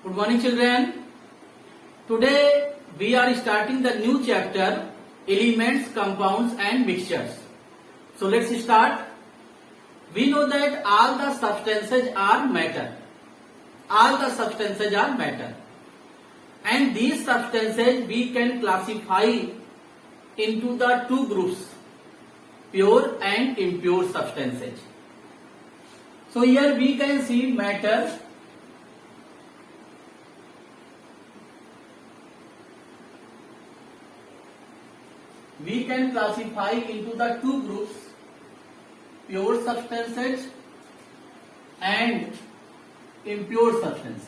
Good morning, children. Today we are starting the new chapter, elements, compounds and mixtures. So let's start. We know that all the substances are matter. All the substances are matter. And these substances we can classify into the two groups, pure and impure substances. So here we can see matter. We can classify into the two groups, pure substances and impure substances.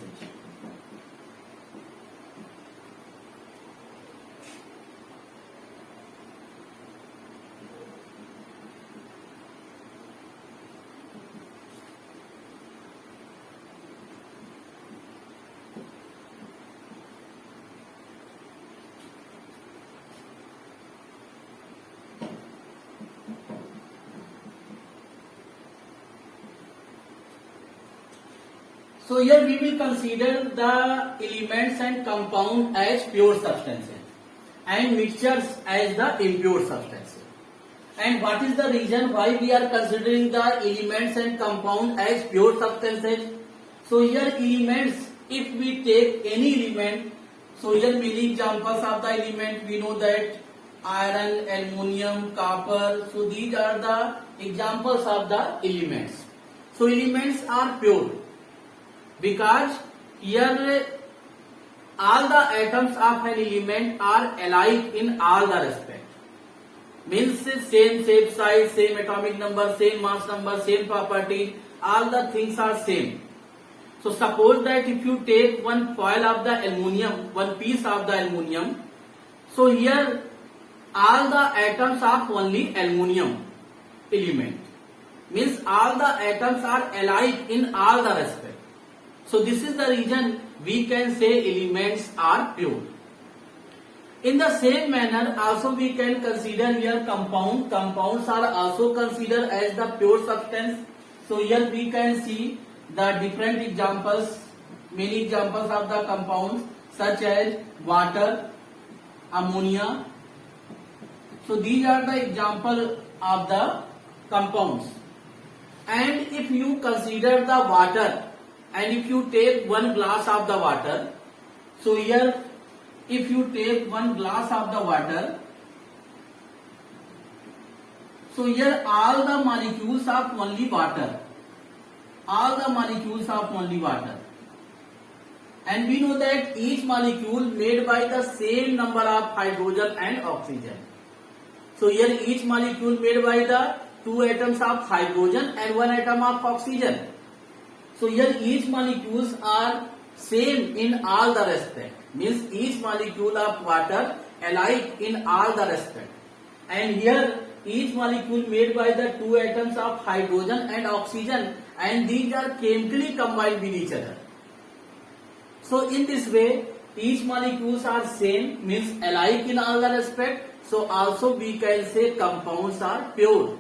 So here we will consider the elements and compound as pure substances and mixtures as the impure substances. And what is the reason why we are considering the elements and compound as pure substances? So here elements, if we take any element, so here many examples of the element we know that iron, aluminium, copper. So these are the examples of the elements. So elements are pure, because here all the atoms of an element are alike in all the respect. Means same shape, size, same atomic number, same mass number, same property, all the things are same. So suppose that if you take one foil of the aluminium, one piece of the aluminium, so here all the atoms of only aluminium element. Means all the atoms are alike in all the respect. So this is the reason we can say elements are pure. In the same manner, also we can consider here compound. Compounds are also considered as the pure substance. So here we can see the different examples, many examples of the compounds such as water, ammonia. So these are the example of the compounds. And if you consider the water, and if you take one glass of the water, so here if you take one glass of the water, so here all the molecules of only water, all the molecules of only water, and we know that each molecule made by the same number of hydrogen and oxygen. So here each molecule made by the two atoms of hydrogen and one atom of oxygen. So here each molecules are same in all the respect. Means each molecule of water alike in all the respect. And here each molecule made by the two atoms of hydrogen and oxygen, and these are chemically combined with each other. So in this way each molecules are same, means alike in all the respect. So also we can say compounds are pure.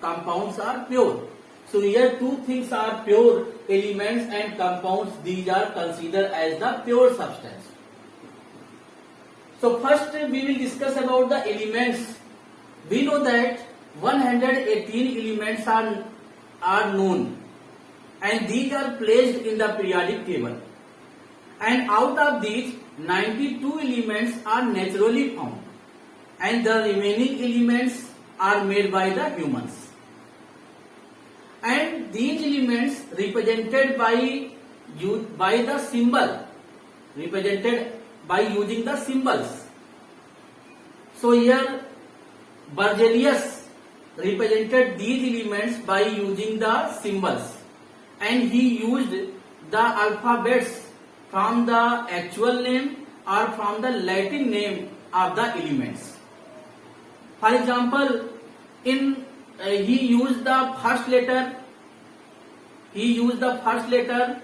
Compounds are pure. So here two things are pure, elements and compounds. These are considered as the pure substance. So first we will discuss about the elements. We know that 118 elements are known, and these are placed in the periodic table. And out of these 92 elements are naturally found, and the remaining elements are made by the humans. And these elements represented by the symbol, represented by using the symbols. So here Berzelius represented these elements by using the symbols, and he used the alphabets from the actual name or from the Latin name of the elements. For example, he used the first letter. He used the first letter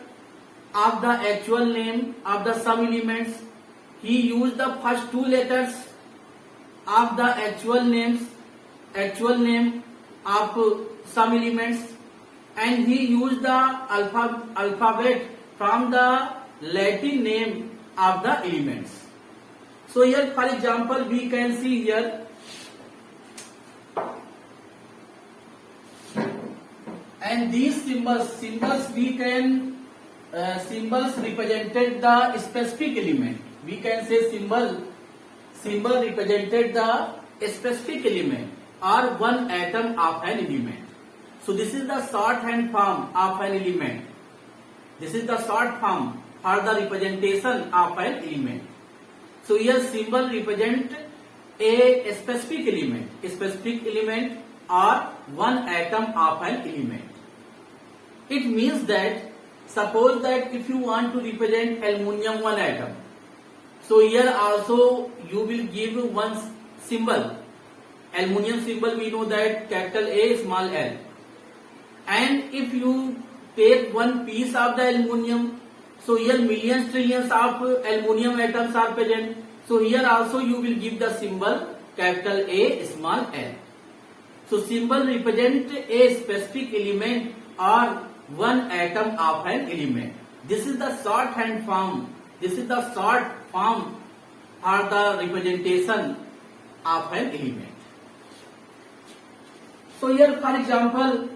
of the actual name of the some elements. He used the first two letters of the actual name of some elements, and he used the alphabet from the Latin name of the elements. So here, for example, we can see here and these symbols we can symbols represented the specific element. We can say symbol represented the specific element or one atom of an element. So this is the shorthand form of an element. This is the short form for the representation of an element. So here symbol represent a specific element or one atom of an element. It means that suppose that if you want to represent aluminium one atom, so here also you will give one symbol. Aluminium symbol we know that capital A small l. And if you take one piece of the aluminium, so here millions trillions of aluminium atoms are present. So here also you will give the symbol capital A small l. So symbol represent a specific element or one atom of an element. This is the shorthand form. This is the short form or the representation of an element. So here, for example,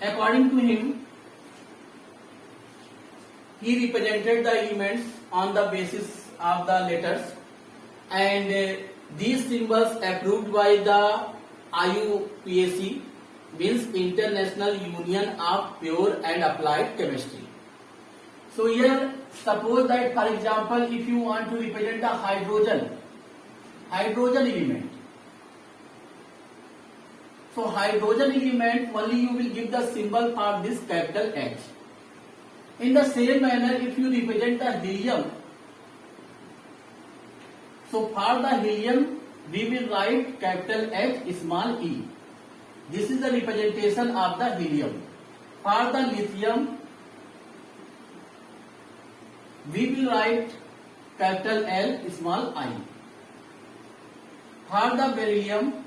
according to him, he represented the elements on the basis of the letters, and these symbols approved by the IUPAC, means International Union of Pure and Applied Chemistry. So here, suppose that for example, if you want to represent the hydrogen element, so hydrogen element only you will give the symbol for this capital H. In the same manner, if you represent the helium, so for the helium we will write capital H small e. This is the representation of the helium. For the lithium, we will write capital L small I. For the beryllium,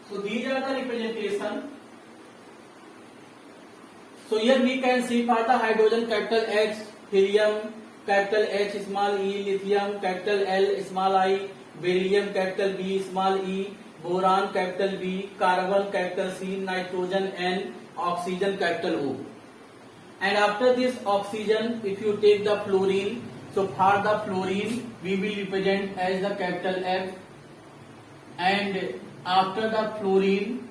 so these are the representation. So here we can see for the hydrogen capital H, helium capital H small e, lithium capital L small I, beryllium capital B small e, boron capital B, carbon capital C, nitrogen N, oxygen capital O. And after this oxygen, if you take the fluorine, so for the fluorine we will represent as the capital F. And after the fluorine,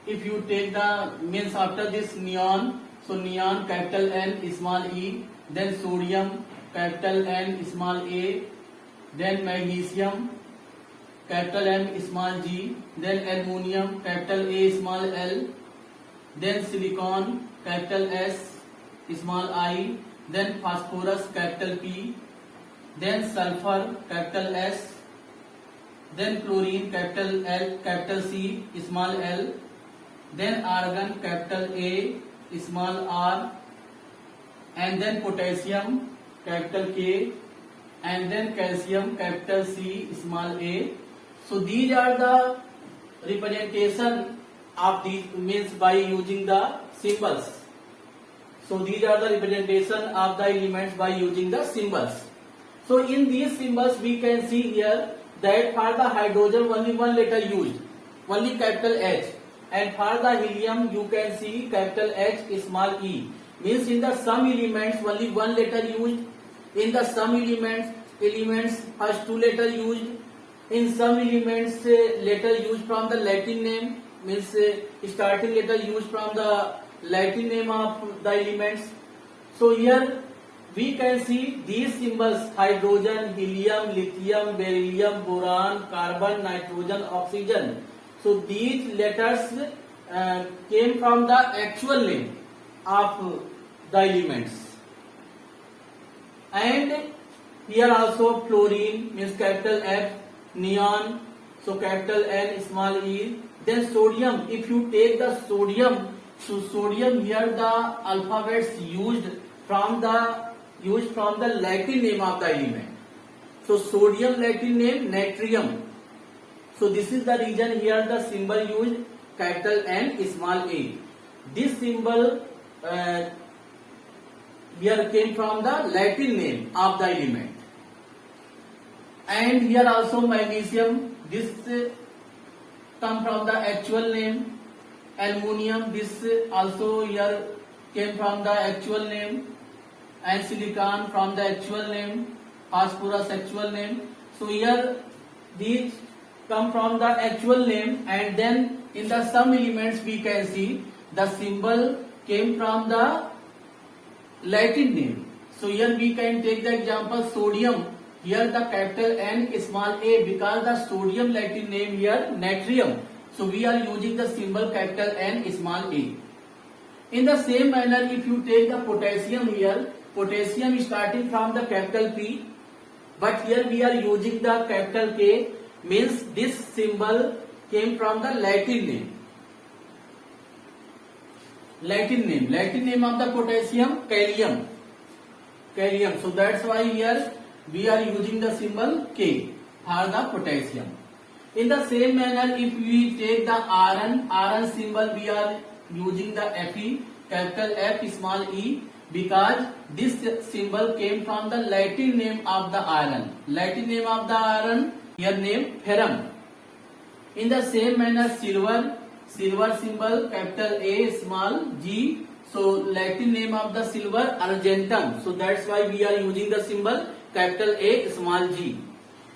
if you take the means after this neon, so neon capital N small e, then sodium capital N small a, then magnesium capital M small g, then aluminum capital A small l, then silicon capital S small I, then phosphorus capital P, then sulfur capital S, then chlorine capital L capital C small l, then argon capital A small r, and then potassium capital K, and then calcium capital C small a. So these are the representation of these means by using the symbols. So these are the representation of the elements by using the symbols. So in these symbols we can see here that for the hydrogen only one letter used, only capital H, and for the helium you can see capital H small e, means in the some elements only one letter used, in the some elements first two letter used, in some elements letter used from the Latin name, means starting letter used from the Latin name of the elements. So here we can see these symbols: hydrogen, helium, lithium, beryllium, boron, carbon, nitrogen, oxygen. So these letters came from the actual name of the elements. And here also fluorine means capital F, neon, so capital N, small e. Then sodium, if you take the sodium, so sodium here the alphabets used from the Latin name of the element. So sodium Latin name natrium. So this is the reason here the symbol used capital N, small a. This symbol here came from the Latin name of the element. And here also magnesium, this come from the actual name. Aluminium, this also here came from the actual name. And silicon from the actual name. Phosphorus actual name. So here these come from the actual name, and then in the some elements we can see the symbol came from the Latin name. So here we can take the example sodium. Here the capital N, small a, because the sodium Latin name here natrium. So we are using the symbol capital N, small a. In the same manner, if you take the potassium here, potassium is starting from the capital P, but here we are using the capital K, means this symbol came from the Latin name. Latin name of the potassium, kalium. So that's why here we are using the symbol K for the potassium. In the same manner, if we take the Rn symbol, we are using the Fe, capital F, small e, because this symbol came from the Latin name of the iron. Latin name of the iron, here name ferrum. In the same manner, silver symbol, capital A, small g. So Latin name of the silver, argentum. So that's why we are using the symbol capital A, small g.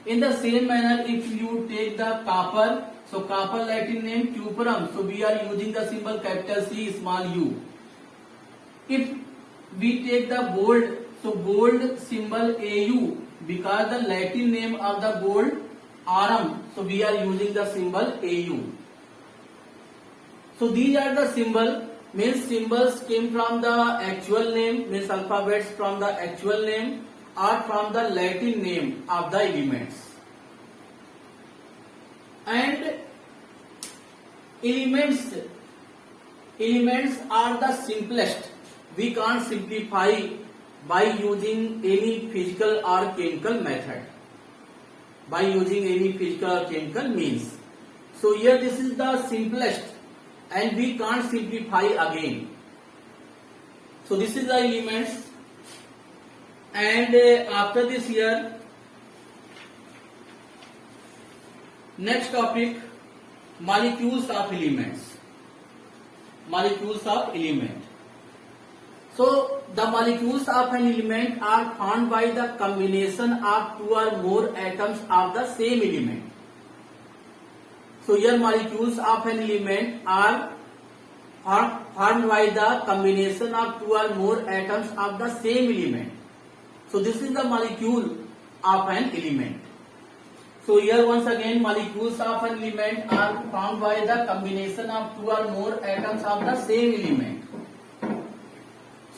In the same manner, if you take the copper, so copper Latin name cuprum. So we are using the symbol capital C, small u. If we take the gold, so gold symbol AU, because the Latin name of the gold aurum. So we are using the symbol AU. So these are the symbols came from the actual name, means alphabets from the actual name or from the Latin name of the elements. And elements are the simplest. We can't simplify by using any physical or chemical method, by using any physical or chemical means. So here this is the simplest, and we can't simplify again. So this is the elements, and after this here, next topic, molecules of elements. Molecules of element. So the molecules of an element are formed by the combination of two or more atoms of the same element. So here molecules of an element are formed by the combination of two or more atoms of the same element. So this is the molecule of an element. So here once again, molecules of an element are formed by the combination of two or more atoms of the same element.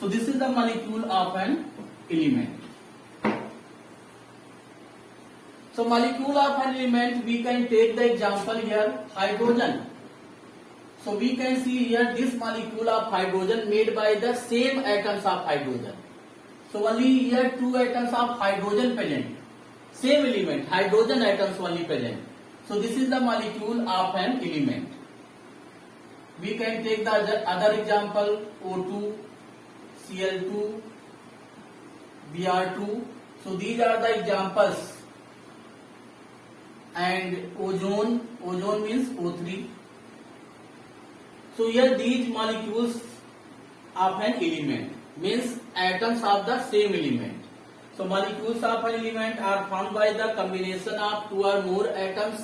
So this is the molecule of an element. So molecule of an element, we can take the example here, hydrogen. So we can see here this molecule of hydrogen made by the same atoms of hydrogen. So only here two atoms of hydrogen present. Same element, hydrogen atoms only present. So this is the molecule of an element. We can take the other example, O2, Cl2, Br2. So these are the examples. And ozone means O3. So here these molecules of an element, means atoms of the same element. So molecules of an element are formed by the combination of two or more atoms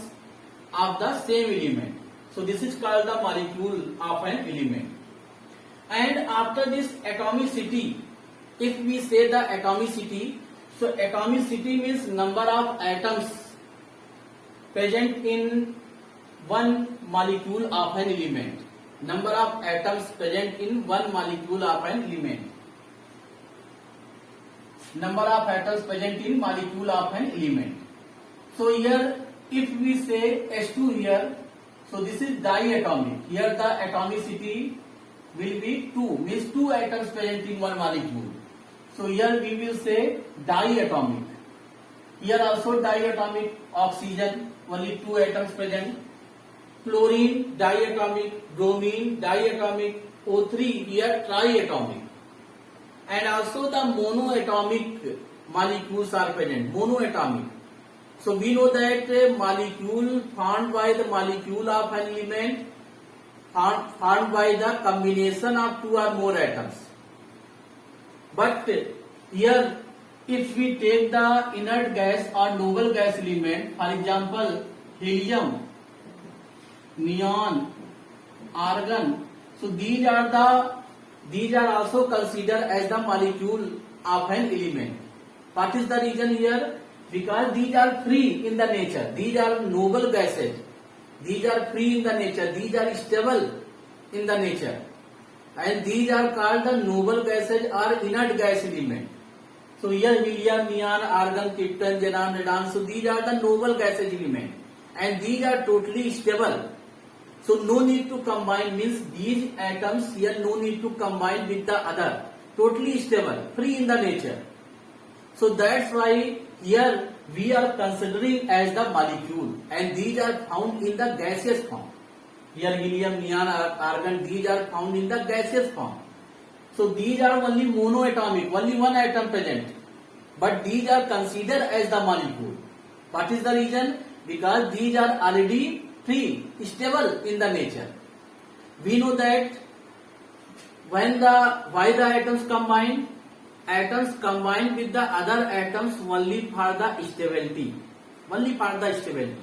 of the same element. So this is called the molecule of an element. And after this atomicity, if we say the atomicity, so atomicity means number of atoms present in one molecule of an element. Number of atoms present in one molecule of an element. Number of atoms present in molecule of an element. So here, if we say H2 here, so this is diatomic. Here the atomicity will be 2, means 2 atoms present in one molecule. So here we will say diatomic. Here also diatomic. Oxygen, only 2 atoms present. Chlorine diatomic, bromine diatomic, O3 here triatomic. And also the monoatomic molecules are present. Monoatomic. So we know that molecule formed by the molecule of an element formed by the combination of 2 or more atoms. But here, if we take the inert gas or noble gas element, for example, helium, neon, argon, so these are also considered as the molecule of an element. What is the reason here? Because these are free in the nature. These are noble gases. These are free in the nature. These are stable in the nature. And these are called the noble gases or inert gas element. So here helium, neon, argon, krypton, xenon, radon. So these are the noble gases element. And these are totally stable. So no need to combine, means these atoms here no need to combine with the other. Totally stable, free in the nature. So that's why here we are considering as the molecule, and these are found in the gaseous form. Here helium, neon, argon, these are found in the gaseous form. So these are only monoatomic, only one atom present. But these are considered as the molecule. What is the reason? Because these are already free, stable in the nature. We know that why the atoms combine? Atoms combine with the other atoms only for the stability. Only for the stability.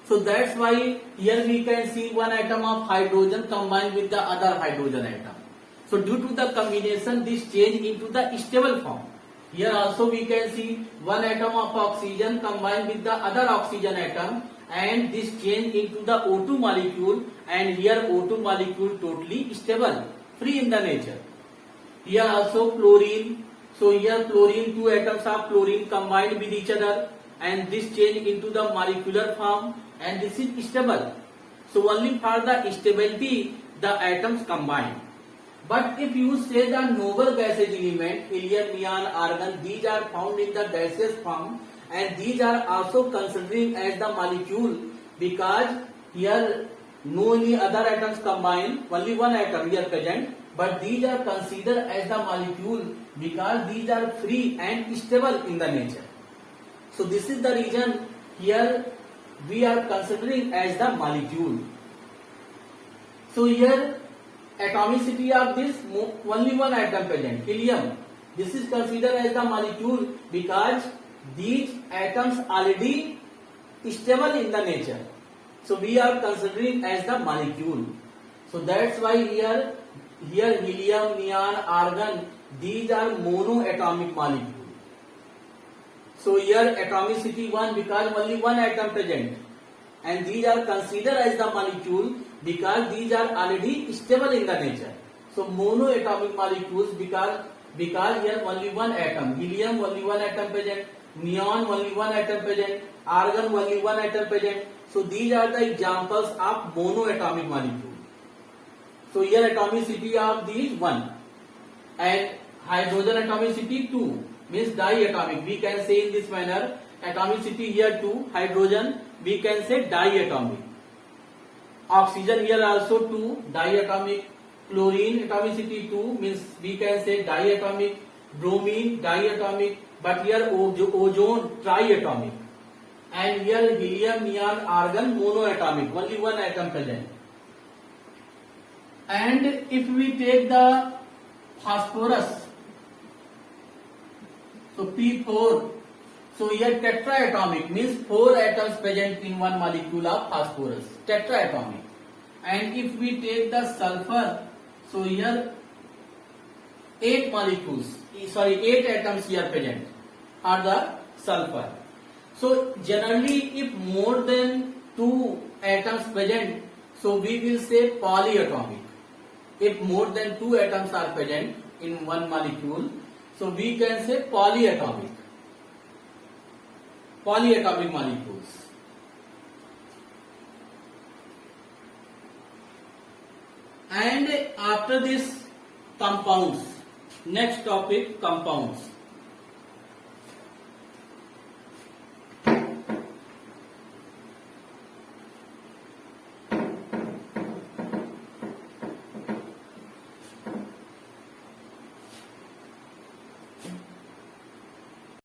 So that's why here we can see one atom of hydrogen combined with the other hydrogen atom. So due to the combination, this change into the stable form. Here also we can see one atom of oxygen combined with the other oxygen atom, and this change into the O2 molecule, and here O2 molecule totally stable, free in the nature. Here also chlorine. So here chlorine, 2 atoms of chlorine combined with each other, and this change into the molecular form, and this is stable. So only for the stability the atoms combine. But if you say the noble gases element, helium, neon, argon, these are found in the gaseous form, and these are also considering as the molecule, because here no any other atoms combine, only one atom here present, but these are considered as the molecule because these are free and stable in the nature. So this is the reason here we are considering as the molecule. So here atomicity of this, only one atom present, helium. This is considered as the molecule because these atoms already stable in the nature. So we are considering as the molecule. So that's why here helium, neon, argon, these are monoatomic molecule. So here atomicity 1 because only one atom present, and these are considered as the molecule because these are already stable in the nature. So monoatomic molecules because here only one atom, helium only one atom present, neon only one atom present, argon only one atom present. So these are the examples of monoatomic molecule. So here atomicity of these 1, and hydrogen atomicity 2, means diatomic. We can say in this manner, atomicity here 2, hydrogen we can say diatomic. Oxygen here also 2, diatomic. Chlorine atomicity 2, means we can say diatomic. Bromine diatomic, but here ozone triatomic. And here helium, neon, argon monoatomic, only one atom present. And if we take the phosphorus, so P4, so here tetraatomic means 4 atoms present in one molecule of phosphorus, tetraatomic. And if we take the sulfur, so here 8 molecules, sorry, 8 atoms here present are the sulfur. So generally, if more than 2 atoms present, so we will say polyatomic. If more than 2 atoms are present in one molecule, so we can say polyatomic. Polyatomic molecules. And after this, compounds. Next topic, compounds.